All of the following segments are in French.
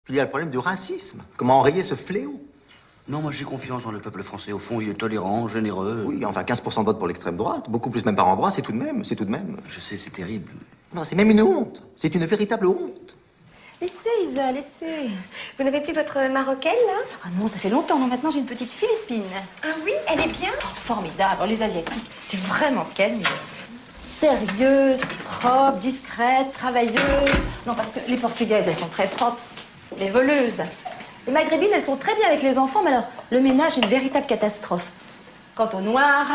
Il y a le problème du racisme. Comment enrayer ce fléau? Non, moi j'ai confiance dans le peuple français. Au fond, il est tolérant, généreux. Oui, enfin 15% de vote pour l'extrême droite, beaucoup plus même par endroit, c'est tout de même. Je sais, c'est terrible. Non, c'est même une honte. C'est une véritable honte. Laissez, Isa, laissez. Vous n'avez plus votre marocaine, là? Ah non, ça fait longtemps. Non, maintenant j'ai une petite philippine. Ah oui, elle est bien? Oh, formidable. Les Asiatiques, c'est vraiment ce qu'elle est. Sérieuse, propre, discrète, travailleuse. Non, parce que les Portugaises, elles sont très propres. Les voleuses. Les Maghrébines, elles sont très bien avec les enfants, mais alors, le ménage est une véritable catastrophe. Quant aux Noirs,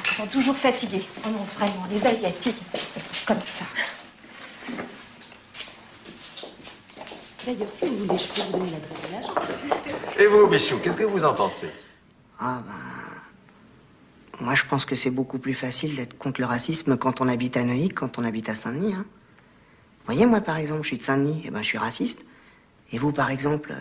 ils sont toujours fatigués. Oh non, vraiment, les Asiatiques, elles sont comme ça. D'ailleurs, si vous voulez, je peux vous donner l'adresse de l'agence. Et vous, Michou, qu'est-ce que vous en pensez? Ah ben... Moi, je pense que c'est beaucoup plus facile d'être contre le racisme quand on habite à Neuilly que quand on habite à Saint-Denis, hein. Vous voyez, moi, par exemple, je suis de Saint-Denis, et ben, je suis raciste. Et vous, par exemple,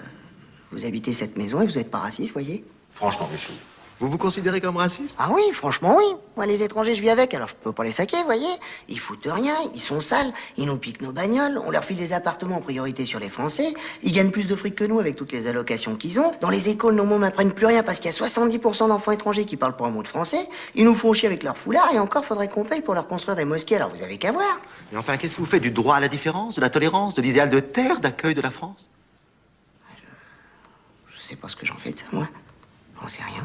vous habitez cette maison et vous n'êtes pas raciste, voyez? Franchement, Michou, vous vous considérez comme raciste? Ah oui, franchement, oui. Moi, les étrangers, je vis avec, alors je peux pas les saquer, voyez? Ils foutent rien, ils sont sales, ils nous piquent nos bagnoles, on leur file des appartements en priorité sur les Français, ils gagnent plus de fric que nous avec toutes les allocations qu'ils ont. Dans les écoles, nos mômes n'apprennent plus rien parce qu'il y a 70% d'enfants étrangers qui parlent pas un mot de français. Ils nous font chier avec leur foulard et encore faudrait qu'on paye pour leur construire des mosquées, alors vous avez qu'à voir. Mais enfin, qu'est-ce que vous faites du droit à la différence, de la tolérance, de l'idéal de terre d'accueil de la France? Je sais pas ce que j'en fais de ça, moi. J'en sais rien.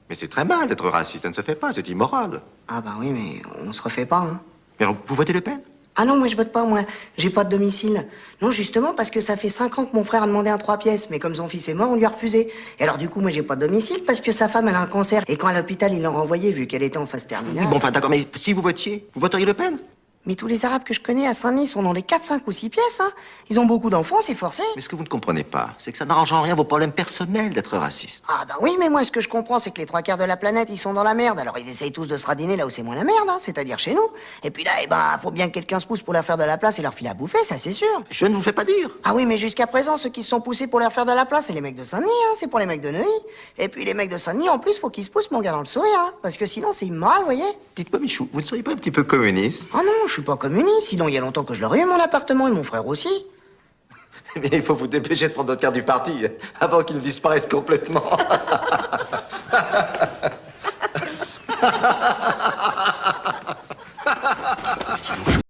Mais c'est très mal d'être raciste, ça ne se fait pas, c'est immoral. Ah bah oui, mais on se refait pas, hein. Mais alors, vous votez Le Pen? Ah non, moi je vote pas, moi. J'ai pas de domicile. Non, justement, parce que ça fait 5 ans que mon frère a demandé un 3 pièces, mais comme son fils est mort, on lui a refusé. Et alors du coup, moi j'ai pas de domicile parce que sa femme, elle a un cancer. Et quand à l'hôpital, ils l'ont renvoyée vu qu'elle était en phase terminale. Oui, bon, enfin, d'accord, mais si vous votiez, vous voteriez Le Pen? Mais tous les Arabes que je connais à Saint-Denis sont dans les 4, 5 ou 6 pièces, hein. Ils ont beaucoup d'enfants, c'est forcé. Mais ce que vous ne comprenez pas, c'est que ça n'arrange en rien vos problèmes personnels d'être raciste. Ah bah oui, mais moi ce que je comprends, c'est que les 3 quarts de la planète, ils sont dans la merde. Alors ils essayent tous de se radiner là où c'est moins la merde, hein, c'est-à-dire chez nous. Et puis là, eh ben, faut bien que quelqu'un se pousse pour leur faire de la place et leur filer à bouffer, ça c'est sûr. Je ne vous fais pas dire. Ah oui, mais jusqu'à présent, ceux qui se sont poussés pour leur faire de la place, c'est les mecs de Saint-Denis, hein, c'est pour les mecs de Neuilly. Et puis les mecs de Saint-Denis, en plus, faut qu'ils se poussent mon gars dans le sourire, hein, parce que sinon c'est immoral, vous voyez. Dites-moi, Michou, vous ne seriez pas un petit peu communiste? Ah non, je suis pas communiste, sinon il y a longtemps que je l'aurais eu mon appartement et mon frère aussi. Mais il faut vous dépêcher de prendre votre carte du parti avant qu'il ne disparaisse complètement.